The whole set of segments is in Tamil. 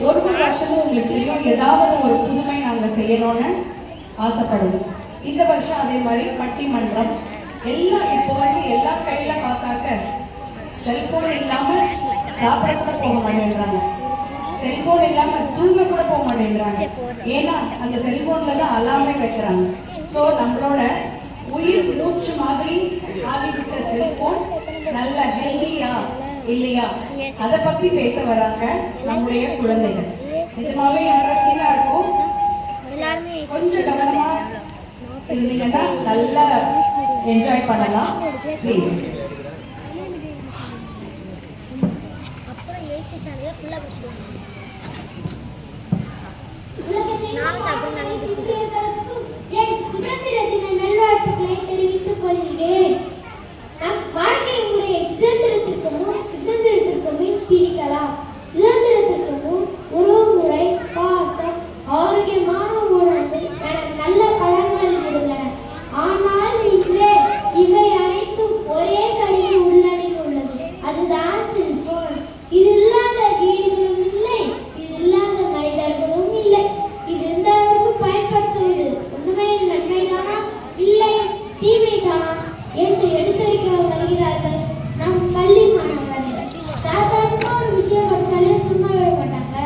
ஒரு வருஷமும் உங்களுக்கு தெரியும் ஏதாவது ஒரு புதுமை நாங்கள் செய்யணும்னு ஆசைப்படுவோம். இந்த வருஷம் அதே மாதிரி பட்டிமன்றம் எல்லாம் இப்போ வந்து எல்லா கையில் பார்த்தாக்க செல்போன் இல்லாமல் சாப்பிட கூட போக மாட்டேன்றாங்க, செல்போன் இல்லாமல் தூங்க கூட போக மாட்டேங்கிறாங்க. ஏன்னா அந்த செல்போன்ல தான் அலாமே வைக்கிறாங்க. ஸோ நம்மளோட உயிர் மூச்சு மாதிரி ஆகிவிட்ட செல்போன் நல்ல ஹெல்தியா இல்லையா அதை பத்தி பேச வராங்க நம்முடைய குழந்தைகள். நிஜமாவே இன்ட்ரெஸ்டிங்கா இருக்கும். கொஞ்சம் கவனமா இருந்தீங்கன்னா நல்லா என்ஜாய் பண்ணலாம். ப்ளீஸ். என் சுதந்திர தின நல்வாழ்த்துக்களை தெரிவித்துக் கொள்கிறேன். நம் வாழ்க்கை முறையை சுதந்திரத்திற்கு முன் பிரிக்கலாம். சுதந்திரத்திற்கு முன் உறவு முறை, பாசம், ஆரோக்கியமான உணவு என நல்ல பழங்கள் இருந்தன. ஆனால் இன்றே இவை அனைத்தும் ஒரே கையில் உள்ளடங்கி உள்ளது. அதுதான் செல்போன். இது இல்லாத வீடுகளும் இல்லை, இது இல்லாத மனிதர்களும் இல்லை. இது இருந்தவருக்கு பயன்படுத்துவது உண்மையில் நன்மைதானா இல்லை தீமைதானா என்று எடுத்துரைக்க வருகிறார்கள் நம் பள்ளி மாணவர்கள். சாதாரண ஒரு விஷயம் படிச்சாலே சும்மா விட மாட்டாங்க.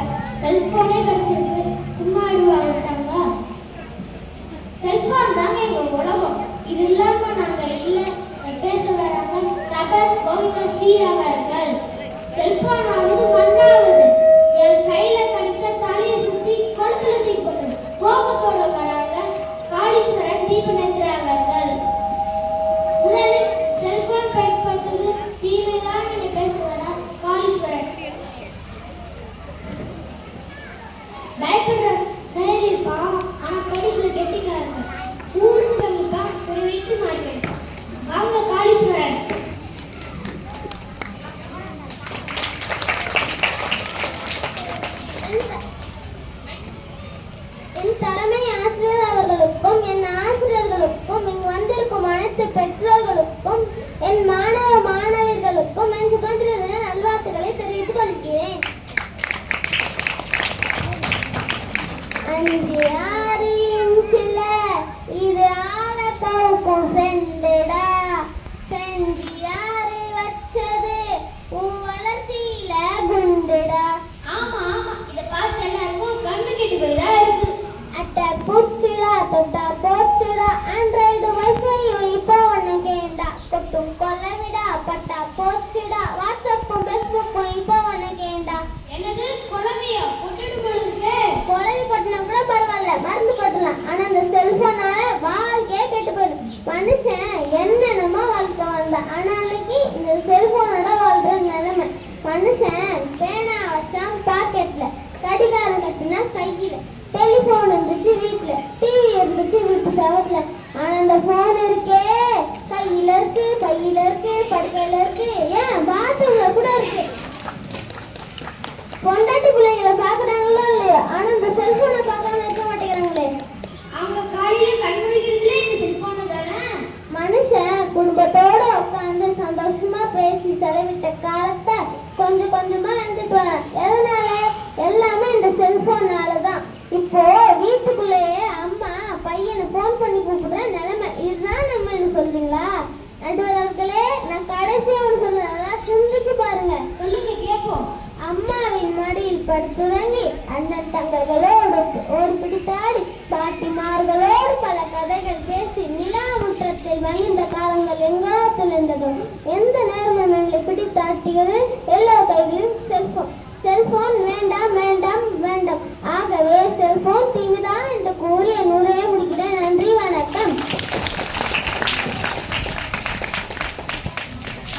செல்போனே படிச்சிருக்கு சும்மா விடுவாங்க. செல்போன் தாங்க எங்க உலகம். இது இல்லாம நாங்க இல்லை பேச வராங்க நபர் கோவிந்தா ஸ்ரீராமர்கள். செல்போன் ஆகுது மண்ணாவது. என் கையில கடிச்ச தலையை சுத்தி கொளுத்துல தீப்பட்டது. கோபத்தோட வராங்க காளீஸ்வரன் தீபநேந்திர அவர்கள். முதலில் செல்போன் பயன்படுத்துவது தீமைதான் நீங்க பேச வரா காளீஸ்வரன். பயப்படுற தைரியப்பா, ஆனா படிப்புல கெட்டிக்காரங்க. ஊருக்கு கம்மிப்பா, ஒரு வீட்டு மாட்டேன். வாங்க காளீஸ்வரன். என் தலைமை ஆசிரியர் அவர்களுக்கும் என் ஆசிரியர்களுக்கும் இங்கு வந்திருக்கும் அனைத்து பெற்றோர்களுக்கும் என் மாணவ மாணவியர்களுக்கும் என் சுதந்திர தின நல்வாழ்த்துக்களை தெரிவித்துக் கொள்கிறேன். அஞ்சு ஆறு இன்ச்சில இது ஆழக்காவுக்கும் செண்டுடா, செஞ்சு யாரு வச்சது உன் வளர்ச்சியில குண்டுடா. ஆமா ஆமா, இத பார்த்து எல்லாருக்கும் கண்ணு கெட்டு போய்தான் இருக்கு. அட்ட பூச்சிடா தொட்டா போச்சுடா, ஆண்ட்ராய்டு வைஃபை இப்போ உனக்கேண்டா, கொட்டும் கொலவிடா பட்டா போச்சுடா, வாட்ஸ்அப்பும் ஃபேஸ்புக்கும் இப்போ உனக்கேண்டா. என்னது குழந்தையா கொட்டிட்டு போடுறதுக்கு? குழவி கொட்டினா கூட பரவாயில்ல, மருந்து கொட்டலாம். ஆனா அந்த செல்போனால வாழ்க்கையே கெட்டு போயிடும். மனுஷன் என்னென்னமோ வாழ்க்கை வாழ்ந்தான், ஆனா அன்னைக்கு இந்த செல்போனோட வாழ்ற நிலைமை. மனுஷன் பேனா வச்சான் பாக்கெட்ல, கடிகாரம் கட்டினா கையில, டெலிபோன் இருந்துச்சு வீட்டுல, டிவி இருந்துச்சு வீட்டு செவத்துல. ஆனா இந்த போன் இருக்கே கையில இருக்கு, பையில இருக்கு, படுக்கையில இருக்கு, ஏன் பாத்ரூம்ல கூட இருக்கு. பொண்டாட்டி பிள்ளைங்களை பாக்குறாங்களோ இல்லையோ, ஆனா இந்த செல்போனை பார்க்காம இருக்க மாட்டேங்கிறாங்களே. அவங்க காலையில கண்டுபிடிக்கிறதுலே இந்த செல்போனு தானே. மனுஷன் குடும்பத்தோட உட்காந்து சந்தோஷமா பேசி செலவிட்ட காலத்தை கொஞ்சம் கொஞ்சமா இருந்துட்டு வர. எதனால? எல்லாமே இந்த செல்போனாலதான். இப்போ வீட்டுக்குள்ளேயே அம்மா பையனை போன் பண்ணி கூப்பிடுற நிலைமை. இதுதான் நம்ம என்ன சொல்றீங்களா? நடுவர்களே, நான் கடைசியா ஒரு சொல்றேன், சிந்திச்சு பாருங்க. சொல்லுங்க கேட்போம். அம்மாவின் மடியில் படுத்துறங்கி அண்ணன் தங்கைகளோடு ஒரு பிடித்தாடி பாட்டிமார்களோடு பல கதைகள் பேசி நிலா முற்றத்தில் மகிழ்ந்த காலங்கள் எங்கோ தொலைந்ததும் எந்த நேரமும் எங்களை பிடித்தாட்டியது எல்லா கைகளிலும் செல்போன். செல்போன் வேண்டாம் வேண்டாம் வேண்டாம். ஆகவே செல்போன் தீங்குதான் என்று கூறி என் உரையை முடிக்கிறேன். நன்றி, வணக்கம்.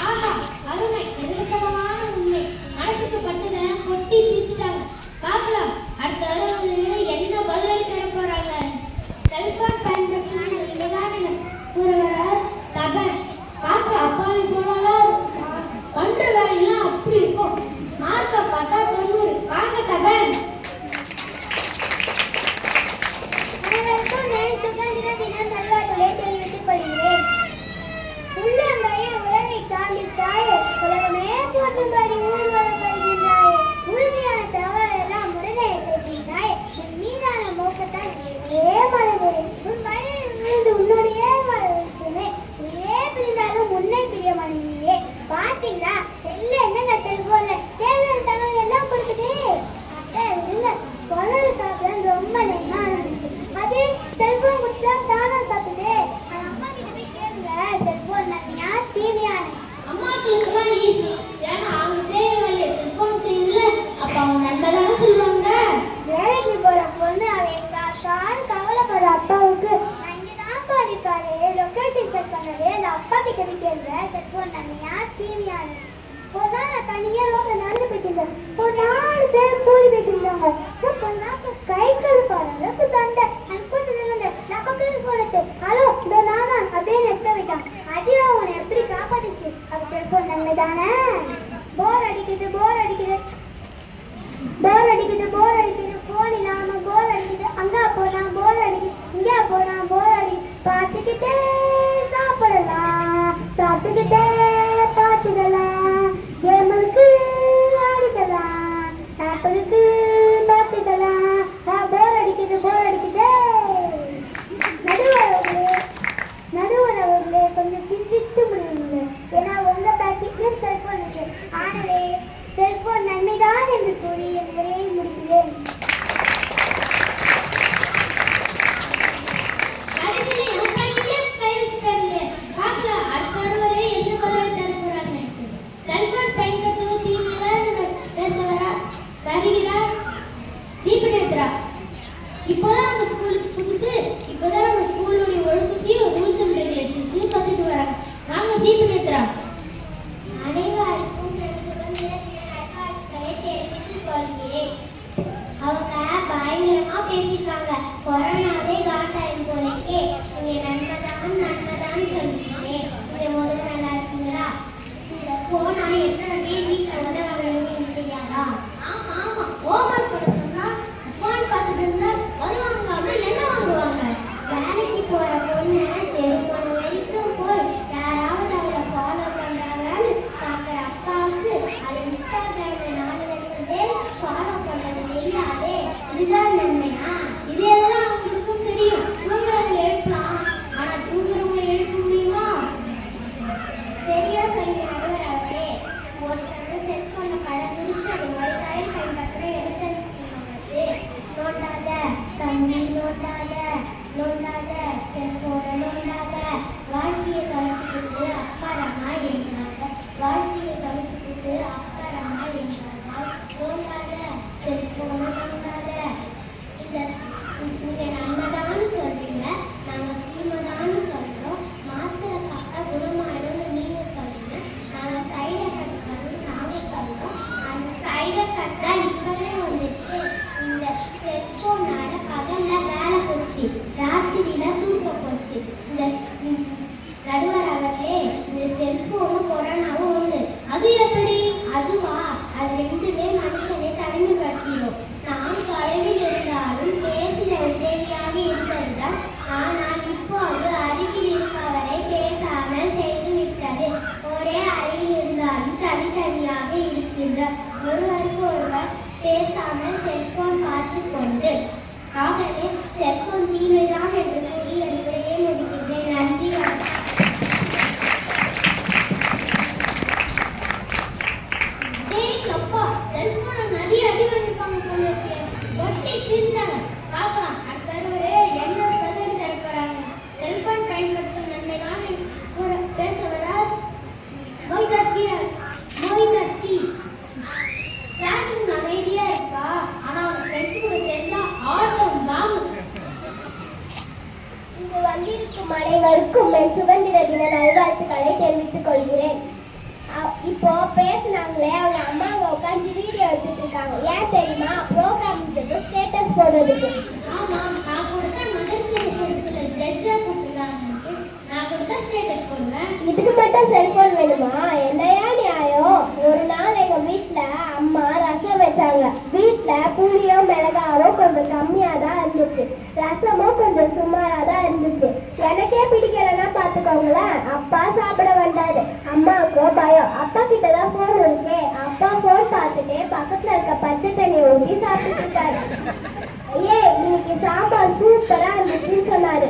ஆஹா, அருமை, நிதர்சனமான உண்மை. மனசுக்கு பட்டத கொட்டி தீர்த்துட்டாங்க. பார்க்கலாம் அடுத்த 60 என்ன பதிலடி தர போறாங்க. செல்போன் பயன்படுத்தினாங்க நீங்கதான் கூறுகிறார் தபன். பார்க்க அப்பாவி போனாலும் பண்ற வேலையெல்லாம் அப்படி இருக்கும். பேர் கூலி வைக்கிறாங்க. கை கழுப்பாளருக்கு சண்டை நமக்கு போலத்து ஹலோ இதோ நான் அப்படியே நெட்ட விட்டான். அதுவே அவனை எப்படி காப்பாத்துச்சு? அது செல்போன் நன்மை தானே. போர் அடிக்குது போர் அடிக்குது போர் அடிக்குது போர் அடிக்குது போன் இல்லாம போர் அடிக்குது. அங்க போனா போர் அடிக்குது இங்க போனா போர் அடிக்குது. பார்த்துக்கிட்டே சாப்பிடலாம் சாப்பிட்டுக்கிட்டே பார்த்துக்கலாம். கேமுக்கு ஆடிக்கலாம் ஆப்பிளுக்கு பார்த்துக்கலாம். போர் அடிக்குது போர் அடிக்குது. நடுவரவர்களே கொஞ்சம் சிந்தித்து முடியுங்க. ஏன்னா உங்க பேக்கெட்ல செல்போன் இருக்கு. ஆனவே செல்போன் நன்மைதான் என்று கூறி என் உரையை முடிக்கிறேன். இப்போதான் நம்ம ஸ்கூலுக்கு புதுசு. இப்போதான் நம்ம ஸ்கூலுடைய ஒழுக்கத்தையும் ரூல்ஸ் அண்ட் ரெகுலேஷன்ஸையும் கத்துட்டு வராங்க. நாங்க தீப நேத்ரா அனைவருக்கும் நல்வாழ்த்துக்களை தெரிவித்துக் கொள்கிறேன். அவங்க பயங்கரமா பேசியிருக்காங்க. கொரோனாவே காட்டாயும் போலக்கே நீங்க நன்மைதான் சொல்லிட்டீங்க. இதை முதல்ல நல்லா இருக்கீங்களா? இந்த போனா எத்தனை பேர் வீட்டில் உதவாங்க தெரியாதா? ஆமா ஆமா ஓவர் பண்ண சொன்னா போன் பார்த்துட்டு இருந்தா வருவாங்க. அப்படி என்ன வாங்குவாங்க? வேலைக்கு போற பொண்ணு தெருவோட வரைக்கும் போய் யாராவது அவளை ஃபாலோ பண்றாங்கன்னு பார்க்குற அப்பாவுக்கு அது இன்ஸ்டாகிராம்ல 4 லட்சம் பேர் ஃபாலோ பண்றது தெரியாதே. இதுதான் நன்மையா? இதெல்லாம் அவங்களுக்கும் தெரியும். தூங்குறது எழுப்பலாம், ஆனா தூங்குறவங்களை எழுப்ப முடியுமா? சரியா சொல்லி நடுவரே ஒருத்தர் செல்போன படம் முடிச்சு அது ஒரு தாய் பயன்படுத்துற எடுத்து நோண்டாத தம்பி நோண்டாத நோண்டாத செல்போனை நோண்டாத வாழ்க்கையை கழிச்சுக்கிட்டு அப்பாரமா என்றாங்க. வாழ்க்கையை கழிச்சுக்கிட்டு அப்பாரமா என்றாங்க. நோண்டாத செல்போனை நோண்டாத. நீங்க நன்மைதான்னு சொல்றீங்க, நாங்க தீமைதான்னு சொல்றோம். மாத்திரை சாப்பிட்டா குணமாயிடும்னு நீங்க சொல்றீங்க, நாங்க சைடு எஃபெக்ட் வந்து நாங்க சொல்றோம். அந்த சைடு எஃபெக்ட் தான் இப்பவே வந்துச்சு. இந்த செல்போனால பகல்ல வேலை போச்சு, ராத்திரியில தூக்கம் போச்சு. இந்த நடுவரே இந்த செல்போனும் கொரோனாவும் ஒண்ணு. அது எப்படி? அதுவா? அது ரெண்டுமே மனுஷனை தனிமைப்படுத்திடும். நாம் தொலைவில் இருந்தாலும் பேசிட உதவியாக இருந்ததுதான். ஆனால் இப்போ அது அருகில் இருப்பவரை பேசாமல் செய்து விட்டது. ஒரே அறையில் இருந்தாலும் தனித்தனியாக இருக்கின்றோம். ஒருவருக்கு ஒருவர் பேசாமல் செல்போன் பார்த்து கொண்டு. ஆகவே செல்போன் தீமைதான் என்று கூறி என்னுடைய முடிக்கின்றேன். நன்றி வணக்கம். அப்பா செல்போனை நிறைய அடி வாங்கிப்பாங்க போல இருக்கு. ஒட்டி திரிஞ்சாங்க. பாக்கலாம் அடுத்தவரே என்ன பதிலடி தரப்போறாங்க. செல்போன் பயன்படுத்தும் நன்மைதான் கூட பேச வரார் மோகிதாஸ்ரீ. கிளாஸ் அமைதியா இருக்கா, ஆனா அவங்க ஃப்ரெண்ட்ஸ் கூட சேர்ந்தா ஆட்டம் பாம்பு. இங்கு வந்திருக்கும் அனைவருக்கும் என் சுதந்திர தின நல்வாழ்த்துக்களை தெரிவித்துக் கொள்கிறேன். இப்போ பேசினாங்களே அவங்க அம்மாங்க உட்காந்து வீடியோ எடுத்துட்டு இருக்காங்க. ஏன் தெரியுமா? ப்ரோக்ராம் ஸ்டேட்டஸ் போடுறதுக்கு. ஆமா நான் கொடுத்த மதர் தெரேசா ஜட்ஜா போட்டுருக்காங்க. நான் கொடுத்த ஸ்டேட்டஸ் போடுவேன். இதுக்கு மட்டும் செல்போன் வேணுமா? என்னையா நியாயம்? ஒரு நாள் எங்க வீட்டுல அம்மா ரசம் வச்சாங்க. வீட்டுல புளியோ மிளகாவோ கொஞ்சம் கம்மியா தான் இருந்துச்சு. ரசமும் கொஞ்சம் சுமாரா தான் இருந்துச்சு. எனக்கே பிடிக்கலன்னா பாத்துக்கோங்களேன். அப்பா சாப்பிட வந்தாரு. அம்மாவுக்கு பயம். அப்பா கிட்டதான் போன் இருக்கு. அப்பா போன் பார்த்துட்டு பக்கத்துல இருக்க பச்சை தண்ணி ஊற்றி சாப்பிட்டு இருக்காரு. இன்னைக்கு சாம்பார் சூப்பரா இருந்துச்சுன்னு சொன்னாரு.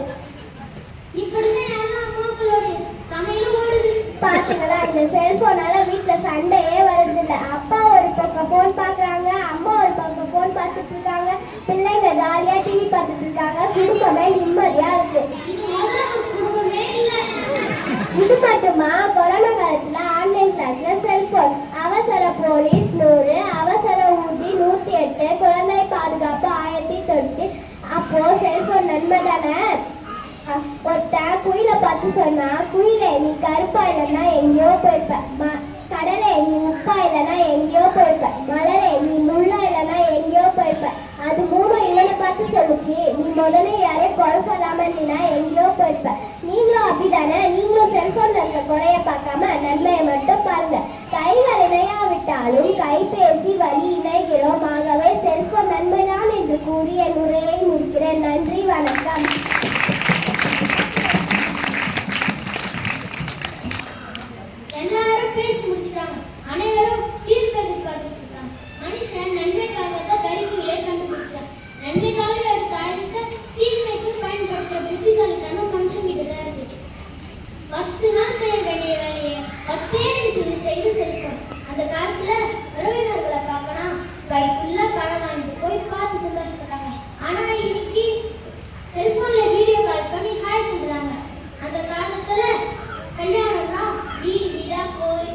இப்படிதான் எல்லா அம்மாக்களுடைய சமையலும் ஓடுது. பாத்தீங்களா? இந்த செல்போனால வீட்டுல சண்டையே வருது இல்ல. அப்பா ஒரு பக்கம் போன் பாக்குறாங்க, அம்மா ஒரு பக்கம் போன் பார்த்துட்டு இருக்காங்க, பிள்ளைங்க ஜாலியா டிவி பார்த்துட்டு இருக்காங்க. குடும்பமே நிம்மதியா இருக்கு. குடும்பமே இல்லை. இது மட்டுமா? கொரோனா காலத்துல ஆன்லைன் கிளாஸ்ல செல்போன், அவசர போலீஸ் 100, அவசர ஊர்தி 108, குழந்தை பாதுகாப்பு 1008. அப்போ செல்போன் நன்மை தானே. ஒருத்தன் குயிலை பார்த்து சொன்னா, குயிலே நீ கருப்பா இல்லைன்னா எங்கேயோ போயிருப்ப. கடலை நீ உப்பா இல்லைன்னா எங்கேயோ போயிருப்ப. மலரே நீ முள்ளா இல்லைன்னா உடனே யாரையும் குறை சொல்லாம இருந்தீங்கன்னா எங்கேயோ போயிருப்பேன். நீங்களும் அப்படிதானே? நீங்களும் செல்போன்ல இருக்க குறைய பார்க்காம நன்மையை மட்டும் பாருங்க. கைகள் இணையாவிட்டாலும் கைபேசி வழி இணைகிறோம். ஆகவே செல்போன் நன்மைதான் என்று கூறி என் உரையை முடிக்கிறேன். நன்றி, வணக்கம். எல்லாரும் பேசி முடிச்சிட்டாங்க. அனைவரும் தீர்ப்பு எதிர்பார்த்துட்டு இருக்காங்க. மனுஷன் நன்மைக்காக தான் கருவிகளை கண்டுபிடிச்சான். நன்மைக்காக எடுத்த ஆயுதத்தை தீமைக்கு பயன்படுத்துற புத்திசாலித்தனம் மனுஷன் கிட்ட தான் இருக்கு. 10 நாள் செய்ய வேண்டிய வேலையை 10 நிமிஷத்தில் செய்து செலுத்தணும். அந்த காலத்துல உறவினர்களை பார்க்கணும், கை ஃபுல்லா பணம் வாங்கிட்டு போய் பார்த்து சந்தோஷப்பட்டாங்க. ஆனா இன்னைக்கு செல்போன்ல வீடியோ கால் பண்ணி ஹாய் சொல்றாங்க. அந்த காலத்துல கல்யாணம்னா வீடு வீடா போய்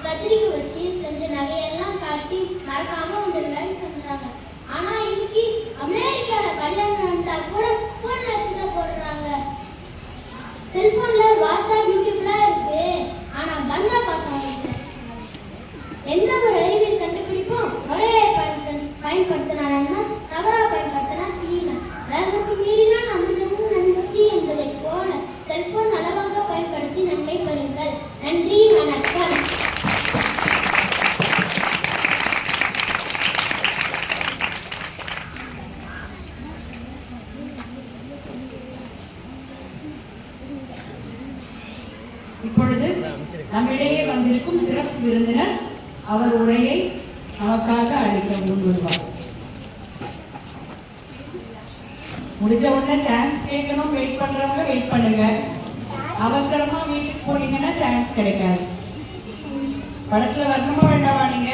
கத்திரிக்கை வச்சு செஞ்ச நகையெல்லாம் காட்டி மறக்காம வந்துருந்தாங்க சொல்றாங்க. ஆனா இன்னைக்கு அமெரிக்கால கல்யாணம் நடந்தா கூட போன்ல வச்சுதான் போடுறாங்க. செல்போன்ல வாட்ஸ்அப், யூடியூப்லாம் இருக்கு. ஆனா பந்தா பாசம் இருக்கு. எந்த ஒரு அறிவியல் கண்டுபிடிப்பும் ஒரே பயன்படுத்தினாங்கன்னா தவறா பயன்படுத்தினா தீமை. அளவுக்கு மீறினா அமிர்தமும் நன்றி என்பதை போல செல்போன் அளவாக பயன்படுத்தி நன்மை பெறுங்கள். நன்றி, வணக்கம். இப்பொழுது நம்மிடையே வந்திருக்கும் சிறப்பு விருந்தினர் அவர் உரையை நமக்காக அளிக்க முன்வருவார். முடிஞ்ச உடனே சான்ஸ் கேட்கணும். வெயிட் பண்றவங்க வெயிட் பண்ணுங்க. அவசரமா வீட்டுக்கு போனீங்கன்னா சான்ஸ் கிடைக்காது. படத்துல வரணுமா வேண்டாமா நீங்க?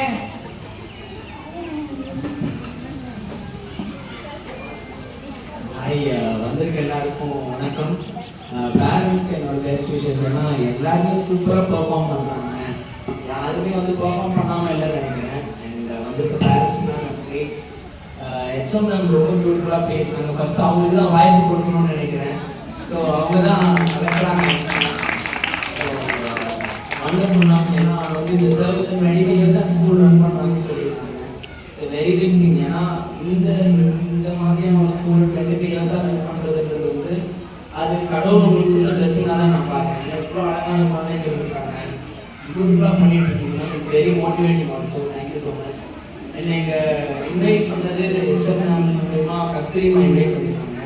வந்திருக்க எல்லாருக்கும் வணக்கம். பேரண்ட்ஸ்க்கு என்னோட பெஸ்ட் விஷஸ். ஏன்னா எல்லாருமே சூப்பராக பெர்ஃபார்ம் பண்ணுறாங்க. யாருமே வந்து பெர்ஃபார்ம் பண்ணாமல் இல்லை நினைக்கிறேன். அண்ட் வந்திருக்க பேரண்ட்ஸ் தான் நன்றி. ஹெச்எம் மேம் ரொம்ப பியூட்டிஃபுல்லாக பேசினாங்க. ஃபர்ஸ்ட் அவங்களுக்கு தான் வாய்ப்பு கொடுக்கணும்னு நினைக்கிறேன். ஸோ அவங்க தான் வைக்கிறாங்க. So wonderful ma'am. ஏன்னா வந்து இந்த சர்வீஸ் மெடிக்கல் இயர்ஸ் தான் ஸ்கூல் ரன் பண்ணுறாங்கன்னு சொல்லியிருக்காங்க. So very big thing. ஏன்னா இந்த மாதிரியான ஒரு ஸ்கூல் 25 இயர்ஸாக ரன் பண்ணுறதுன்றது வந்து அது கடவுள் உங்களுக்கு தான் ட்ரெஸ்ஸிங்காக தான் நான் பார்க்குறேன். எவ்வளோ அழகான குழந்தைங்க இருக்காங்க. பியூட்டிஃபுல்லாக பண்ணிட்டு இருக்கீங்க. It's very motivating also. Thank you so much. எங்கள் இன்வைட் பண்ணது எக்ஸாம் மூலமா கஸ்தூரிமா இன்வைட் பண்ணியிருக்காங்க.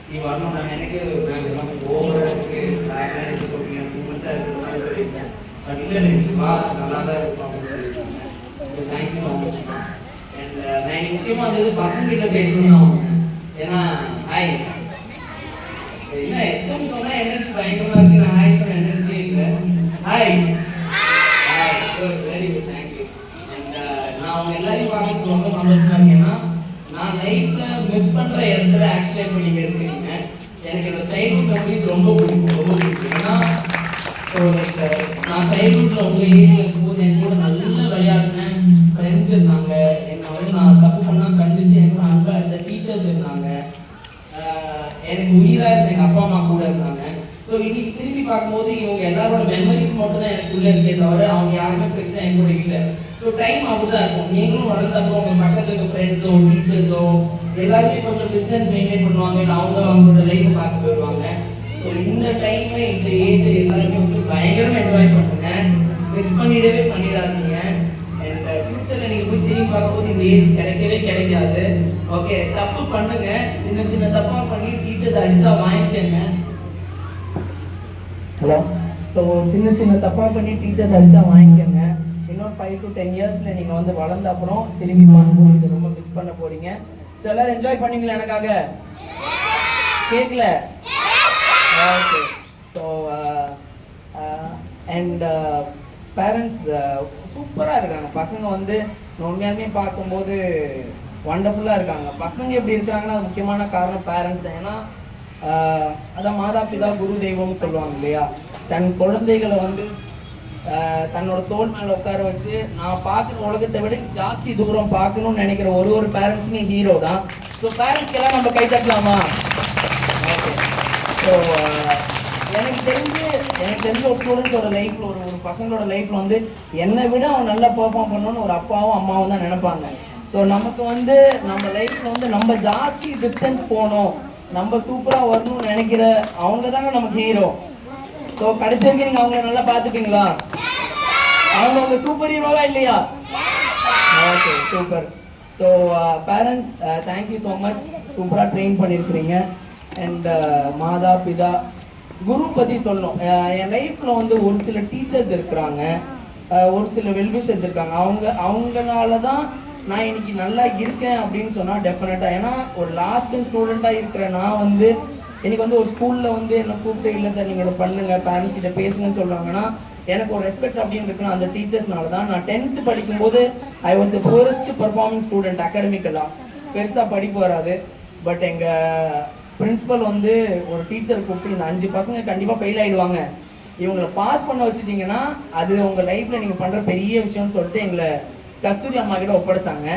நீ வரணும். நான் எனக்கு எல்லாம் ஓவராக இருக்குது. பேக்லாம் எடுத்து போட்டீங்க. 2 மந்த்ஸாக இருக்கிற மாதிரி சொல்லியிருக்கேன். பட் இல்லை எனக்கு வா நல்லா தான் இருக்கும் அப்படின்னு சொல்லியிருக்காங்க. So thank you so much. And நான் முக்கியமாக வந்து பசங்கிட்ட பேசணும் தான் வந்தேன். ஏன்னா ஹாய் என்ன எக்ஸாம் சொன்னால் எனர்ஜி பயங்கரமாக இருக்குது. நான் ஹாய் சொன்ன எனர்ஜியே இல்லை. Hi hi very good. Thank you. And நான் அவங்க எல்லாரையும் பார்க்கறது ரொம்ப சந்தோஷமாக இருக்கேன்னா நான் லைஃப்பில் மிஸ் பண்ணுற இடத்துல ஆக்சுவலாக இப்போ நீங்கள் இருக்கீங்க. எனக்கு என்னோட சைல்ட்ஹுட் மெமரிஸ் ரொம்ப பிடிக்கும். ரொம்ப பிடிக்கும். ஏன்னா ஸோ நான் சைல்ட்ஹுட்டில் உங்கள் ஏஜில் இருக்கும்போது என் கூட நல்லா விளையாடினேன். ஃப்ரெண்ட்ஸ் இருந்தாங்க. என்னோட நான் தப்பு பண்ணால் கண்டிச்சு என் கூட அன்பாக இருந்த டீச்சர்ஸ் இருந்தாங்க. எனக்கு உயிராக இருந்த எங்கள் அப்பா அம்மா கூட இருந்தாங்க. ஸோ இன்னைக்கு திரும்பி பார்க்கும்போது இவங்க எல்லாரோட மெமரிஸ் மட்டும் தான் எனக்குள்ளே இருக்கே தவிர அவங்க யாருமே பிரச்சனை என் கூட இல்லை. ஸோ டைம் அப்படிதான் இருக்கும். நீங்களும் வளர்ந்தப்போ உங்கள் பக்கத்தில் இருக்க ஃப்ரெண்ட்ஸோ டீச்சர்ஸோ எல்லாருமே கொஞ்சம் டிஸ்டன்ஸ் மெயின்டைன் பண்ணுவாங்க. இல்லை அவங்களோட லைஃப்பை பார்த்து போயிடுவாங்க. ஸோ இந்த டைம்ல இந்த ஏஜ் எல்லாருமே வந்து பயங்கரமாக என்ஜாய் பண்ணுங்க. மிஸ் பண்ணிடாதீங்க. அண்ட் ஃபியூச்சரில் நீங்கள் போய் திரும்பி பார்க்கும்போது இந்த ஏஜ் கிடைக்கவே கிடைக்காது. ஓகே, தப்பு பண்ணுங்க. சின்ன சின்ன தப்பாக பண்ணி டீச்சர்ஸ் அடிச்சா வாங்கிக்கங்க. ஹலோ. ஸோ சின்ன சின்ன தப்பாக பண்ணி டீச்சர்ஸ் அடிச்சா வாங்கிக்கோங்க. இன்னொரு 5 to 10 இயர்ஸில் நீங்கள் வந்து வளர்ந்த அப்புறம் திரும்பி பார்க்கும்போது இதை ரொம்ப மிஸ் பண்ண போறீங்க. ஸோ எல்லாரும் என்ஜாய் பண்ணீங்களா? எனக்காக கேட்கல? ஓகே. ஸோ அண்ட் பேரண்ட்ஸ் சூப்பராக இருக்காங்க. பசங்க வந்து உண்மையாலுமே பார்க்கும்போது வண்டர்ஃபுல்லாக இருக்காங்க. பசங்க எப்படி இருக்கிறாங்கன்னா அது முக்கியமான காரணம் பேரண்ட்ஸ் தான். ஏன்னா அதான் மாதா பிதா குரு தெய்வம்னு சொல்லுவாங்க இல்லையா? தன் குழந்தைகளை வந்து தன்னோட தோல் மேலே உட்கார வச்சு நான் பார்க்குற உலகத்தை விட ஜாஸ்தி தூரம் பார்க்கணும்னு நினைக்கிற ஒரு பேரண்ட்ஸுமே ஹீரோ தான். ஸோ பேரண்ட்ஸ்க்கெல்லாம் நம்ம கை தட்டலாமா? ஓகே. ஸோ எனக்கு தெரிஞ்ச ஒரு ஸ்டூடெண்ட்ஸோட லைஃப்பில் ஒரு பசங்களோட லைஃப்பில் வந்து என்னை விட அவன் நல்லா பெர்ஃபார்ம் பண்ணணும்னு ஒரு அப்பாவும் அம்மாவும் தான் நினைப்பாங்க. ஸோ நமக்கு வந்து நம்ம லைஃப்பில் வந்து நம்ம ஜாஸ்தி டிஸ்டன்ஸ் போகணும், நம்ம சூப்பராக வரணும்னு நினைக்கிற அவங்க தாங்க நமக்கு ஹீரோ. ஸோ கடைசி வரைக்கும் நீங்கள் அவங்கள நல்லா பார்த்துப்பீங்களா? அவங்க உங்க சூப்பர் ஹீரோவா இல்லையா? Okay, super. So parents, thank you so much. சூப்பராக ட்ரெயின் பண்ணியிருக்கிறீங்க. அண்ட் மாதா பிதா குரு பற்றி சொல்லணும். என் லைஃப்பில் வந்து ஒரு சில டீச்சர்ஸ் இருக்கிறாங்க, ஒரு சில வெல்விஷர்ஸ் இருக்காங்க. அவங்களால தான் நான் இன்னைக்கு நல்லா இருக்கேன் அப்படின்னு சொன்னால் டெஃபினட்டாக. ஏன்னா ஒரு லாஸ்ட் பெஞ்ச் ஸ்டூடெண்ட்டாக இருக்கிற நான் வந்து எனக்கு வந்து ஒரு ஸ்கூலில் வந்து என்னை கூப்பிட்டு இல்லை சார் நீங்கள் இதை பண்ணுங்கள், பேரண்ட்ஸ் கிட்ட பேசுங்கன்னு சொல்கிறாங்கன்னா எனக்கு ஒரு ரெஸ்பெக்ட் அப்படின்னு இருக்குன்னா அந்த டீச்சர்ஸ்னால தான். நான் 10th படிக்கும்போது I was the first performing student அகாடமிக்கெல்லாம். பெருசாக படிப்பு வராது. பட் எங்கள் பிரின்ஸிபல் வந்து ஒரு டீச்சர் கூப்பிட்டு இந்த 5 பசங்க கண்டிப்பாக ஃபெயில் ஆகிடுவாங்க, இவங்களை பாஸ் பண்ண வச்சுட்டிங்கன்னா அது உங்கள் லைஃப்பில் நீங்கள் பண்ணுற பெரிய விஷயம்னு சொல்லிட்டு எங்களை கஸ்தூரி அம்மா கிட்ட ஒப்படைச்சாங்க.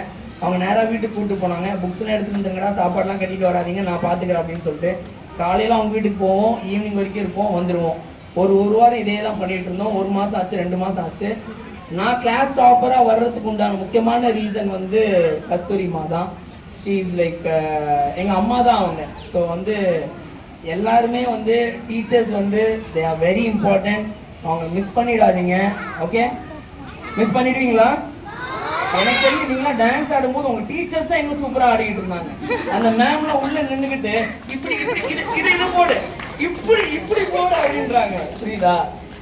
அவங்க நேராக வீட்டுக்கு கூப்பிட்டு போனாங்க. புக்ஸ்லாம் எடுத்துகிட்டு வந்துங்கடா, சாப்பாடுலாம் கட்டிட்டு வராதிங்க, நான் பார்த்துக்கிறேன் அப்படின்னு சொல்லிட்டு. காலையில் அவங்க வீட்டுக்கு போவோம், ஈவினிங் வரைக்கும் இருப்போம், வந்துடுவோம். ஒரு வாரம் இதே தான் பண்ணிகிட்டு இருந்தோம். 1 மாதம் ஆச்சு, 2 மாதம் ஆச்சு. நான் கிளாஸ் டாப்பராக வர்றதுக்கு உண்டான முக்கியமான ரீசன் வந்து கஸ்தூரிமா தான். ஷீ இஸ் லைக் எங்கள் அம்மா தான் அவங்க. ஸோ வந்து எல்லாருமே வந்து டீச்சர்ஸ் வந்து தே ஆர் வெரி இம்பார்ட்டன்ட். அவங்க மிஸ் பண்ணிடாதீங்க. ஓகே, மிஸ் பண்ணிடுவீங்களா? எனக்கு தெரிஞ்சு நீங்களாம் டான்ஸ் ஆடும்போது உங்க டீச்சர்ஸ் தான் இன்னும் சூப்பராக ஆடிக்கிட்டு இருந்தாங்க. அந்த மேம்லாம் உள்ள நின்றுக்கிட்டு இப்படி இது போடு, இப்படி போடு அப்படின்றாங்க, புரியுதா?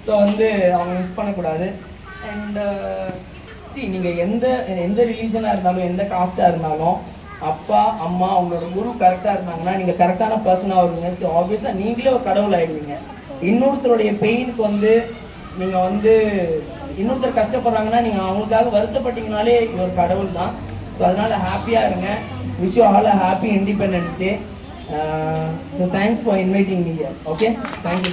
ஸோ வந்து அவங்க மிஸ் பண்ணக்கூடாது. அண்ட் நீங்கள் எந்த ரிலீஜனாக இருந்தாலும், எந்த காஸ்டாக இருந்தாலும், அப்பா அம்மா அவங்களோட குரு கரெக்டாக இருந்தாங்கன்னா நீங்கள் கரெக்டான பர்சனாக வருவீங்க. ஸோ ஆப்வியஸாக நீங்களே ஒரு கடவுள் ஆகிடுவீங்க. இன்னொருத்தருடைய பெயினுக்கு வந்து நீங்கள் வந்து இன்னொருத்தர் கஷ்டப்படுறாங்கன்னா நீங்கள் அவங்களுக்காக வருத்தப்பட்டீங்கனாலே ஒரு கடவுள் தான். ஸோ அதனால் ஹாப்பியாக இருங்க. Wish you all a happy independence day. So thanks for inviting me here. Okay, thank you.